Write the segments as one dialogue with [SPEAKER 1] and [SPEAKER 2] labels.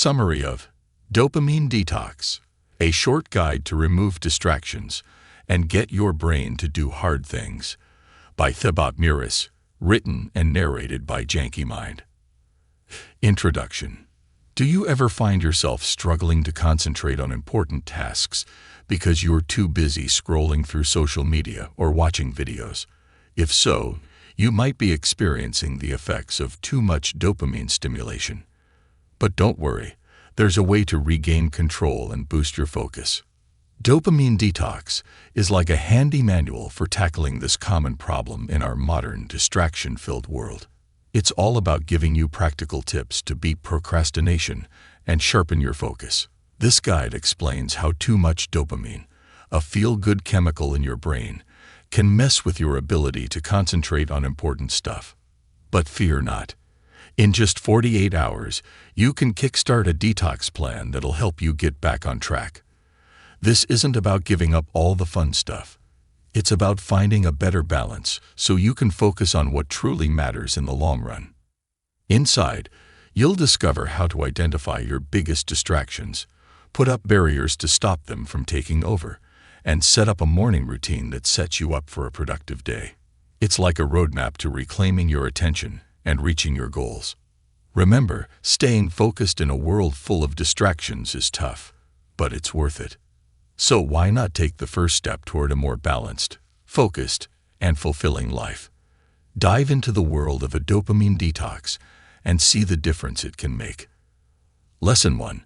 [SPEAKER 1] Summary of Dopamine Detox, a short guide to remove distractions and get your brain to do hard things, by Thibaut Meurisse, written and narrated by Janky Mind. Introduction. Do you ever find yourself struggling to concentrate on important tasks because you're too busy scrolling through social media or watching videos? If so, you might be experiencing the effects of too much dopamine stimulation. But don't worry, there's a way to regain control and boost your focus. Dopamine Detox is like a handy manual for tackling this common problem in our modern, distraction-filled world. It's all about giving you practical tips to beat procrastination and sharpen your focus. This guide explains how too much dopamine, a feel-good chemical in your brain, can mess with your ability to concentrate on important stuff. But fear not. In just 48 hours, you can kickstart a detox plan that'll help you get back on track. This isn't about giving up all the fun stuff. It's about finding a better balance so you can focus on what truly matters in the long run. Inside, you'll discover how to identify your biggest distractions, put up barriers to stop them from taking over, and set up a morning routine that sets you up for a productive day. It's like a roadmap to reclaiming your attention and reaching your goals. Remember, staying focused in a world full of distractions is tough, but it's worth it. So why not take the first step toward a more balanced, focused, and fulfilling life? Dive into the world of a dopamine detox and see the difference it can make. Lesson 1.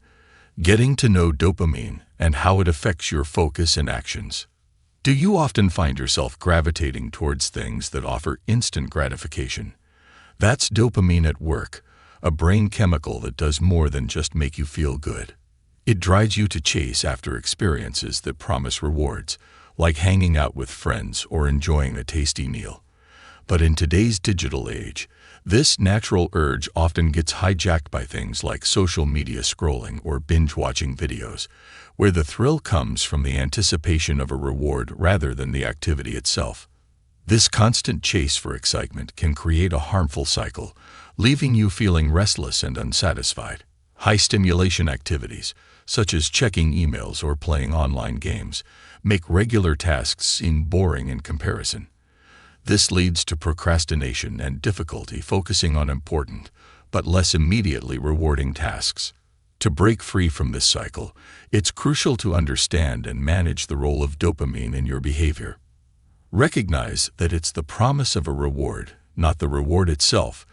[SPEAKER 1] Getting to know dopamine and how it affects your focus and actions. Do you often find yourself gravitating towards things that offer instant gratification? That's dopamine at work, a brain chemical that does more than just make you feel good. It drives you to chase after experiences that promise rewards, like hanging out with friends or enjoying a tasty meal. But in today's digital age, this natural urge often gets hijacked by things like social media scrolling or binge-watching videos, where the thrill comes from the anticipation of a reward rather than the activity itself. This constant chase for excitement can create a harmful cycle, leaving you feeling restless and unsatisfied. High-stimulation activities, such as checking emails or playing online games, make regular tasks seem boring in comparison. This leads to procrastination and difficulty focusing on important, but less immediately rewarding tasks. To break free from this cycle, it's crucial to understand and manage the role of dopamine in your behavior. Recognize that it's the promise of a reward, not the reward itself,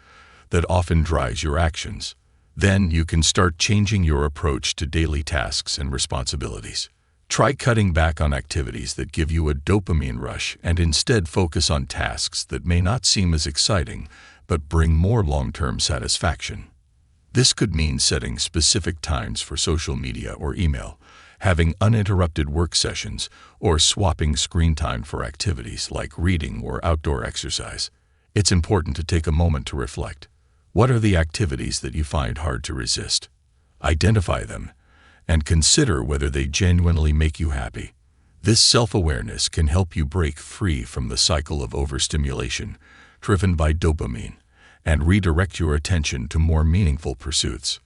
[SPEAKER 1] that often drives your actions. Then you can start changing your approach to daily tasks and responsibilities. Try cutting back on activities that give you a dopamine rush and instead focus on tasks that may not seem as exciting but bring more long-term satisfaction. This could mean setting specific times for social media or email, having uninterrupted work sessions, or swapping screen time for activities like reading or outdoor exercise. It's important to take a moment to reflect. What are the activities that you find hard to resist? Identify them and consider whether they genuinely make you happy. This self-awareness can help you break free from the cycle of overstimulation driven by dopamine and redirect your attention to more meaningful pursuits.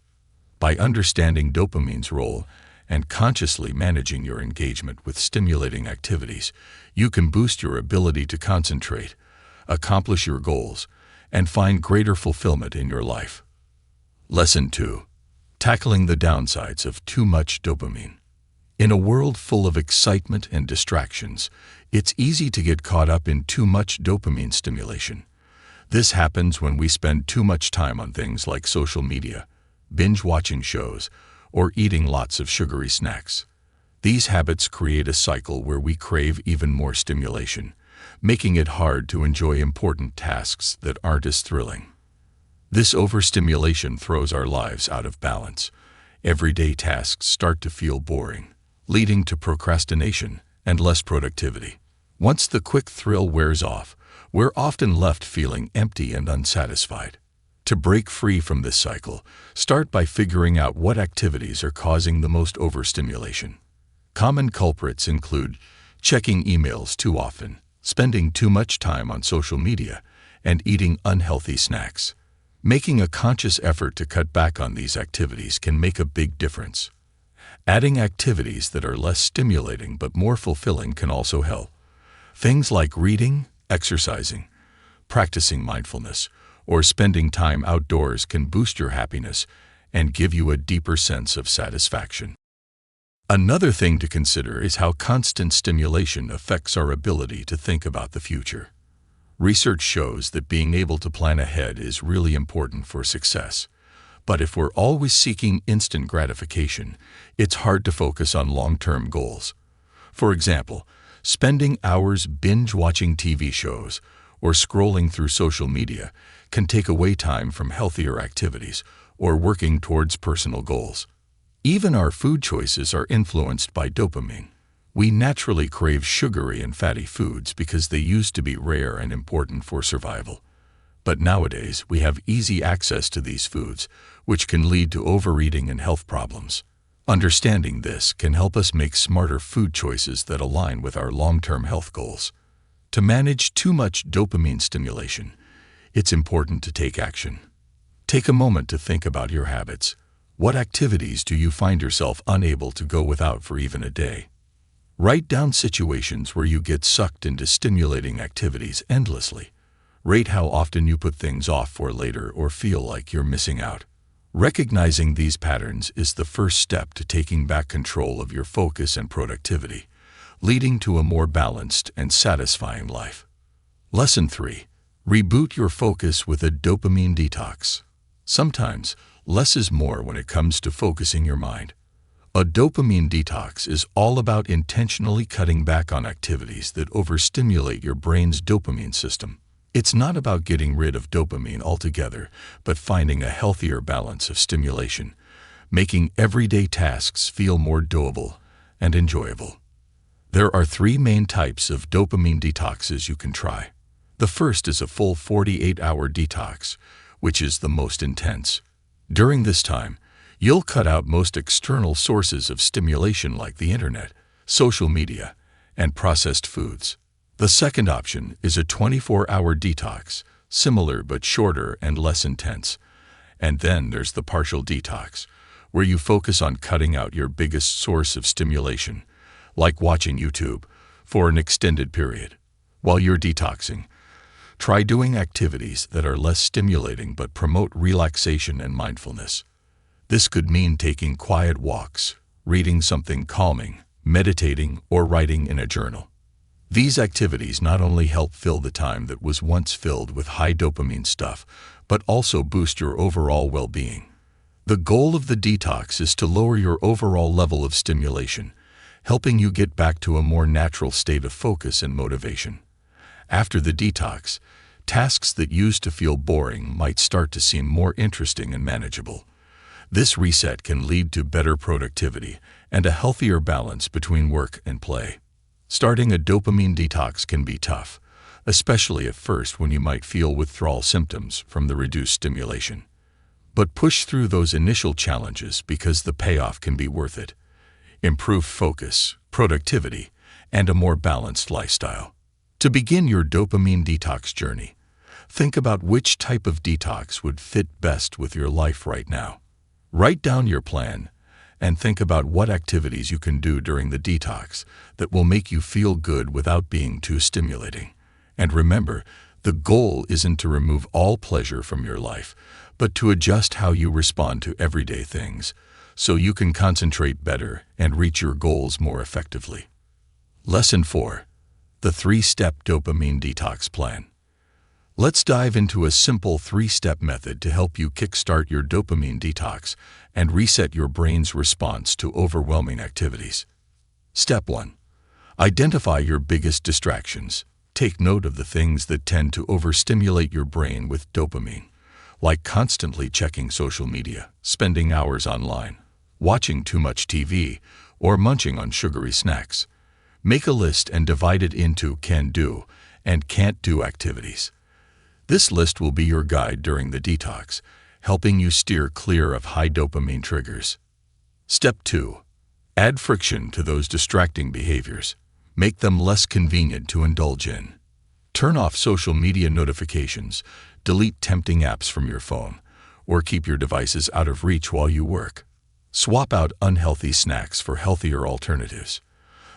[SPEAKER 1] By understanding dopamine's role and consciously managing your engagement with stimulating activities, you can boost your ability to concentrate, accomplish your goals, and find greater fulfillment in your life. Lesson 2. Tackling the downsides of too much dopamine. In a world full of excitement and distractions, it's easy to get caught up in too much dopamine stimulation. This happens when we spend too much time on things like social media, binge-watching shows, or eating lots of sugary snacks. These habits create a cycle where we crave even more stimulation, making it hard to enjoy important tasks that aren't as thrilling. This overstimulation throws our lives out of balance. Everyday tasks start to feel boring, leading to procrastination and less productivity. Once the quick thrill wears off, we're often left feeling empty and unsatisfied. To break free from this cycle, start by figuring out what activities are causing the most overstimulation. Common culprits include checking emails too often, spending too much time on social media, and eating unhealthy snacks. Making a conscious effort to cut back on these activities can make a big difference. Adding activities that are less stimulating but more fulfilling can also help. Things like reading, exercising, practicing mindfulness, or spending time outdoors can boost your happiness and give you a deeper sense of satisfaction. Another thing to consider is how constant stimulation affects our ability to think about the future. Research shows that being able to plan ahead is really important for success. But if we're always seeking instant gratification, it's hard to focus on long-term goals. For example, spending hours binge-watching TV shows or scrolling through social media can take away time from healthier activities or working towards personal goals. Even our food choices are influenced by dopamine. We naturally crave sugary and fatty foods because they used to be rare and important for survival. But nowadays, we have easy access to these foods, which can lead to overeating and health problems. Understanding this can help us make smarter food choices that align with our long-term health goals. To manage too much dopamine stimulation, it's important to take action. Take a moment to think about your habits. What activities do you find yourself unable to go without for even a day? Write down situations where you get sucked into stimulating activities endlessly. Rate how often you put things off for later or feel like you're missing out. Recognizing these patterns is the first step to taking back control of your focus and productivity, leading to a more balanced and satisfying life. Lesson 3. Reboot your focus with a dopamine detox. Sometimes, less is more when it comes to focusing your mind. A dopamine detox is all about intentionally cutting back on activities that overstimulate your brain's dopamine system. It's not about getting rid of dopamine altogether, but finding a healthier balance of stimulation, making everyday tasks feel more doable and enjoyable. There are 3 main types of dopamine detoxes you can try. The first is a full 48-hour detox, which is the most intense. During this time, you'll cut out most external sources of stimulation like the internet, social media, and processed foods. The second option is a 24-hour detox, similar but shorter and less intense. And then there's the partial detox, where you focus on cutting out your biggest source of stimulation, like watching YouTube, for an extended period. While you're detoxing, try doing activities that are less stimulating but promote relaxation and mindfulness. This could mean taking quiet walks, reading something calming, meditating, or writing in a journal. These activities not only help fill the time that was once filled with high dopamine stuff, but also boost your overall well-being. The goal of the detox is to lower your overall level of stimulation, helping you get back to a more natural state of focus and motivation. After the detox, tasks that used to feel boring might start to seem more interesting and manageable. This reset can lead to better productivity and a healthier balance between work and play. Starting a dopamine detox can be tough, especially at first when you might feel withdrawal symptoms from the reduced stimulation. But push through those initial challenges because the payoff can be worth it. Improved focus, productivity, and a more balanced lifestyle. To begin your dopamine detox journey, think about which type of detox would fit best with your life right now. Write down your plan and think about what activities you can do during the detox that will make you feel good without being too stimulating. And remember, the goal isn't to remove all pleasure from your life, but to adjust how you respond to everyday things so you can concentrate better and reach your goals more effectively. Lesson 4. The 3-step dopamine detox plan. Let's dive into a simple 3-step method to help you kickstart your dopamine detox and reset your brain's response to overwhelming activities. Step 1. Identify your biggest distractions. Take note of the things that tend to overstimulate your brain with dopamine, like constantly checking social media, spending hours online, watching too much TV, or munching on sugary snacks. Make a list and divide it into can-do and can't-do activities. This list will be your guide during the detox, helping you steer clear of high dopamine triggers. Step 2. Add friction to those distracting behaviors. Make them less convenient to indulge in. Turn off social media notifications, delete tempting apps from your phone, or keep your devices out of reach while you work. Swap out unhealthy snacks for healthier alternatives.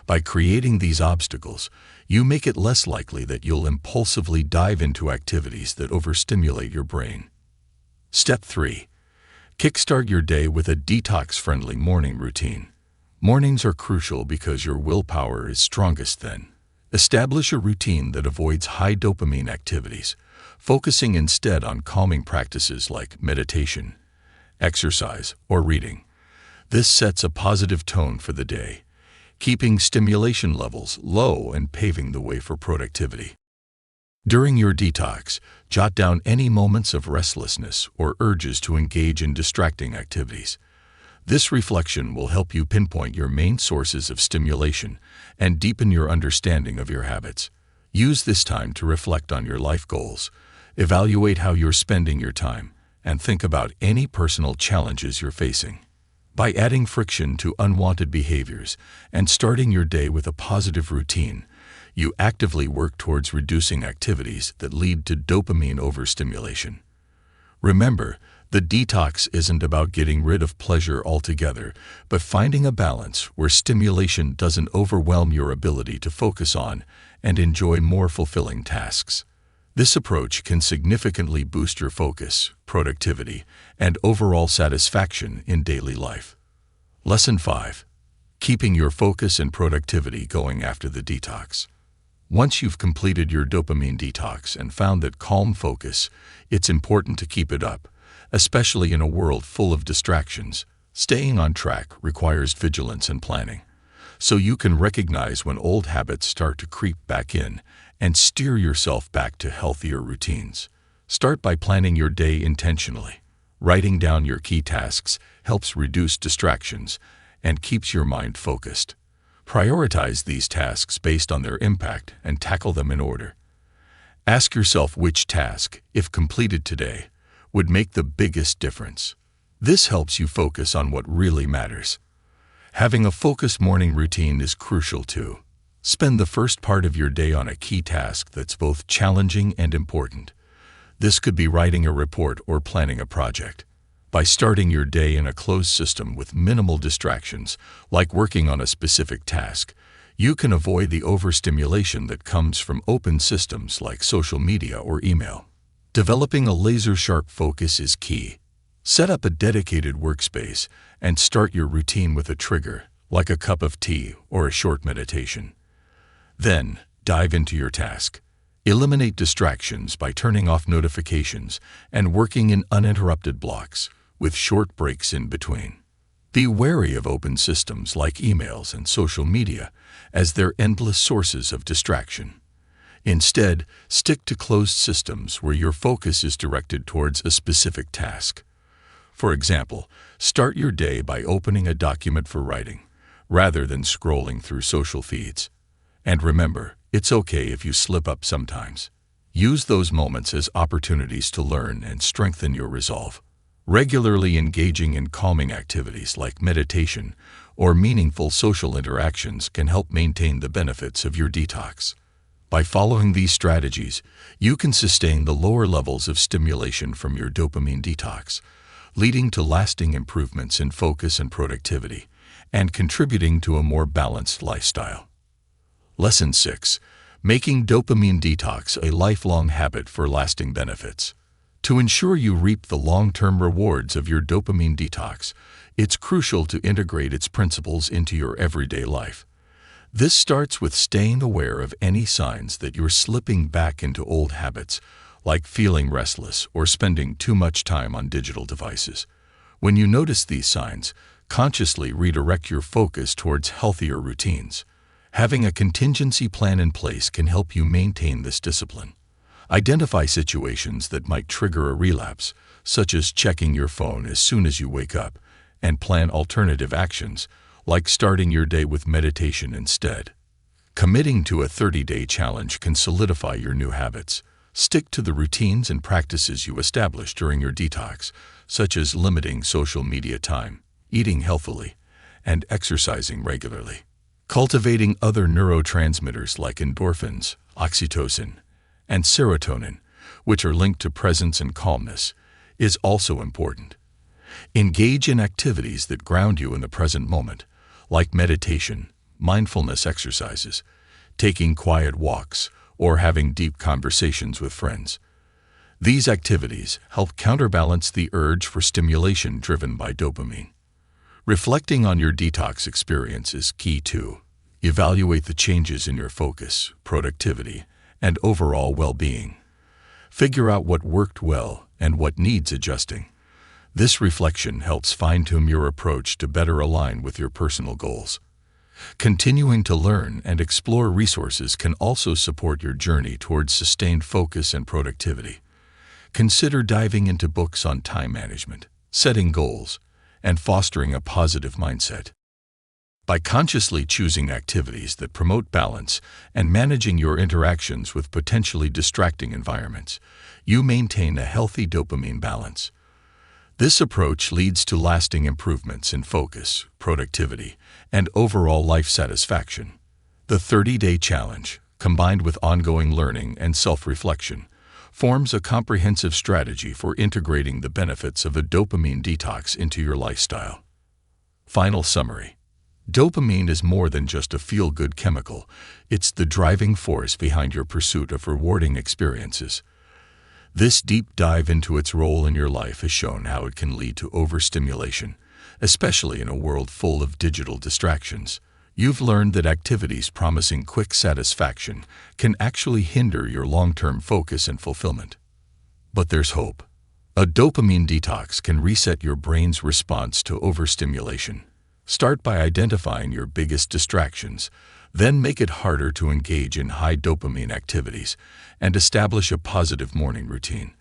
[SPEAKER 1] By creating these obstacles, you make it less likely that you'll impulsively dive into activities that overstimulate your brain. Step 3. Kickstart your day with a detox-friendly morning routine. Mornings are crucial because your willpower is strongest then. Establish a routine that avoids high dopamine activities, focusing instead on calming practices like meditation, exercise, or reading. This sets a positive tone for the day, keeping stimulation levels low and paving the way for productivity. During your detox, jot down any moments of restlessness or urges to engage in distracting activities. This reflection will help you pinpoint your main sources of stimulation and deepen your understanding of your habits. Use this time to reflect on your life goals, evaluate how you're spending your time, and think about any personal challenges you're facing. By adding friction to unwanted behaviors and starting your day with a positive routine, you actively work towards reducing activities that lead to dopamine overstimulation. Remember, the detox isn't about getting rid of pleasure altogether, but finding a balance where stimulation doesn't overwhelm your ability to focus on and enjoy more fulfilling tasks. This approach can significantly boost your focus, productivity, and overall satisfaction in daily life. Lesson 5. Keeping your focus and productivity going after the detox. Once you've completed your dopamine detox and found that calm focus, it's important to keep it up, especially in a world full of distractions. Staying on track requires vigilance and planning, so you can recognize when old habits start to creep back in and steer yourself back to healthier routines. Start by planning your day intentionally. Writing down your key tasks helps reduce distractions and keeps your mind focused. Prioritize these tasks based on their impact and tackle them in order. Ask yourself which task, if completed today, would make the biggest difference. This helps you focus on what really matters. Having a focused morning routine is crucial too. Spend the first part of your day on a key task that's both challenging and important. This could be writing a report or planning a project. By starting your day in a closed system with minimal distractions, like working on a specific task, you can avoid the overstimulation that comes from open systems like social media or email. Developing a laser-sharp focus is key. Set up a dedicated workspace and start your routine with a trigger, like a cup of tea or a short meditation. Then, dive into your task. Eliminate distractions by turning off notifications and working in uninterrupted blocks, with short breaks in between. Be wary of open systems like emails and social media, as they're endless sources of distraction. Instead, stick to closed systems where your focus is directed towards a specific task. For example, start your day by opening a document for writing, rather than scrolling through social feeds. And remember, it's okay if you slip up sometimes. Use those moments as opportunities to learn and strengthen your resolve. Regularly engaging in calming activities like meditation or meaningful social interactions can help maintain the benefits of your detox. By following these strategies, you can sustain the lower levels of stimulation from your dopamine detox, leading to lasting improvements in focus and productivity, and contributing to a more balanced lifestyle. Lesson 6. Making dopamine detox a lifelong habit for lasting benefits. To ensure you reap the long-term rewards of your dopamine detox, it's crucial to integrate its principles into your everyday life. This starts with staying aware of any signs that you're slipping back into old habits, like feeling restless or spending too much time on digital devices. When you notice these signs, consciously redirect your focus towards healthier routines. Having a contingency plan in place can help you maintain this discipline. Identify situations that might trigger a relapse, such as checking your phone as soon as you wake up, and plan alternative actions, like starting your day with meditation instead. Committing to a 30-day challenge can solidify your new habits. Stick to the routines and practices you establish during your detox, such as limiting social media time, eating healthily, and exercising regularly. Cultivating other neurotransmitters like endorphins, oxytocin, and serotonin, which are linked to presence and calmness, is also important. Engage in activities that ground you in the present moment, like meditation, mindfulness exercises, taking quiet walks, or having deep conversations with friends. These activities help counterbalance the urge for stimulation driven by dopamine. Reflecting on your detox experience is key too. Evaluate the changes in your focus, productivity, and overall well-being. Figure out what worked well and what needs adjusting. This reflection helps fine-tune your approach to better align with your personal goals. Continuing to learn and explore resources can also support your journey towards sustained focus and productivity. Consider diving into books on time management, setting goals, and fostering a positive mindset. By consciously choosing activities that promote balance and managing your interactions with potentially distracting environments, you maintain a healthy dopamine balance. This approach leads to lasting improvements in focus, productivity, and overall life satisfaction. The 30-day challenge, combined with ongoing learning and self-reflection, forms a comprehensive strategy for integrating the benefits of a dopamine detox into your lifestyle. Final summary. Dopamine is more than just a feel-good chemical. It's the driving force behind your pursuit of rewarding experiences. This deep dive into its role in your life has shown how it can lead to overstimulation, especially in a world full of digital distractions. You've learned that activities promising quick satisfaction can actually hinder your long-term focus and fulfillment. But there's hope. A dopamine detox can reset your brain's response to overstimulation. Start by identifying your biggest distractions, then make it harder to engage in high dopamine activities and establish a positive morning routine.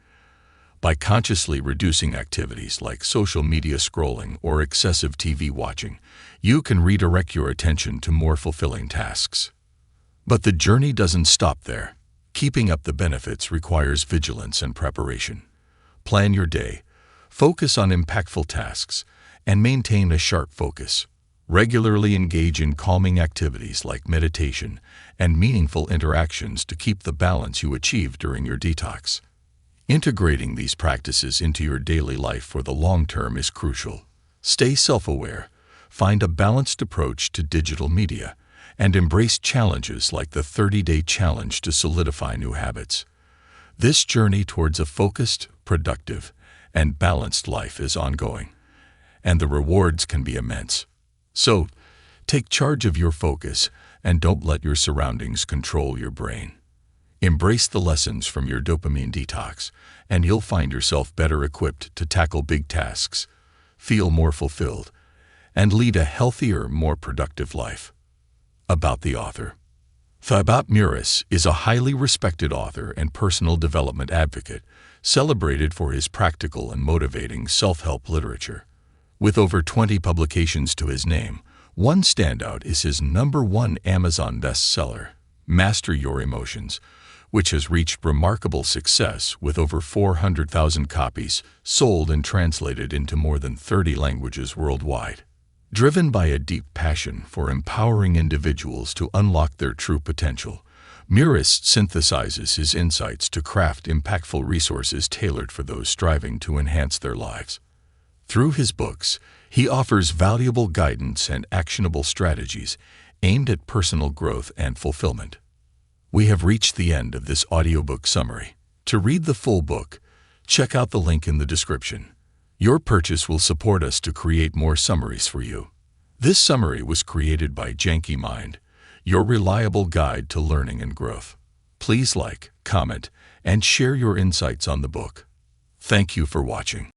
[SPEAKER 1] By consciously reducing activities like social media scrolling or excessive TV watching, you can redirect your attention to more fulfilling tasks. But the journey doesn't stop there. Keeping up the benefits requires vigilance and preparation. Plan your day, focus on impactful tasks, and maintain a sharp focus. Regularly engage in calming activities like meditation and meaningful interactions to keep the balance you achieve during your detox. Integrating these practices into your daily life for the long term is crucial. Stay self-aware, find a balanced approach to digital media, and embrace challenges like the 30-day challenge to solidify new habits. This journey towards a focused, productive, and balanced life is ongoing, and the rewards can be immense. So, take charge of your focus and don't let your surroundings control your brain. Embrace the lessons from your dopamine detox, and you'll find yourself better equipped to tackle big tasks, feel more fulfilled, and lead a healthier, more productive life. About the author. Thibaut Meurisse is a highly respected author and personal development advocate, celebrated for his practical and motivating self-help literature. With over 20 publications to his name, one standout is his #1 Amazon bestseller, Master Your Emotions, which has reached remarkable success with over 400,000 copies sold and translated into more than 30 languages worldwide. Driven by a deep passion for empowering individuals to unlock their true potential, Meurisse synthesizes his insights to craft impactful resources tailored for those striving to enhance their lives. Through his books, he offers valuable guidance and actionable strategies aimed at personal growth and fulfillment. We have reached the end of this audiobook summary. To read the full book, check out the link in the description. Your purchase will support us to create more summaries for you. This summary was created by Janky Mind, your reliable guide to learning and growth. Please like, comment, and share your insights on the book. Thank you for watching.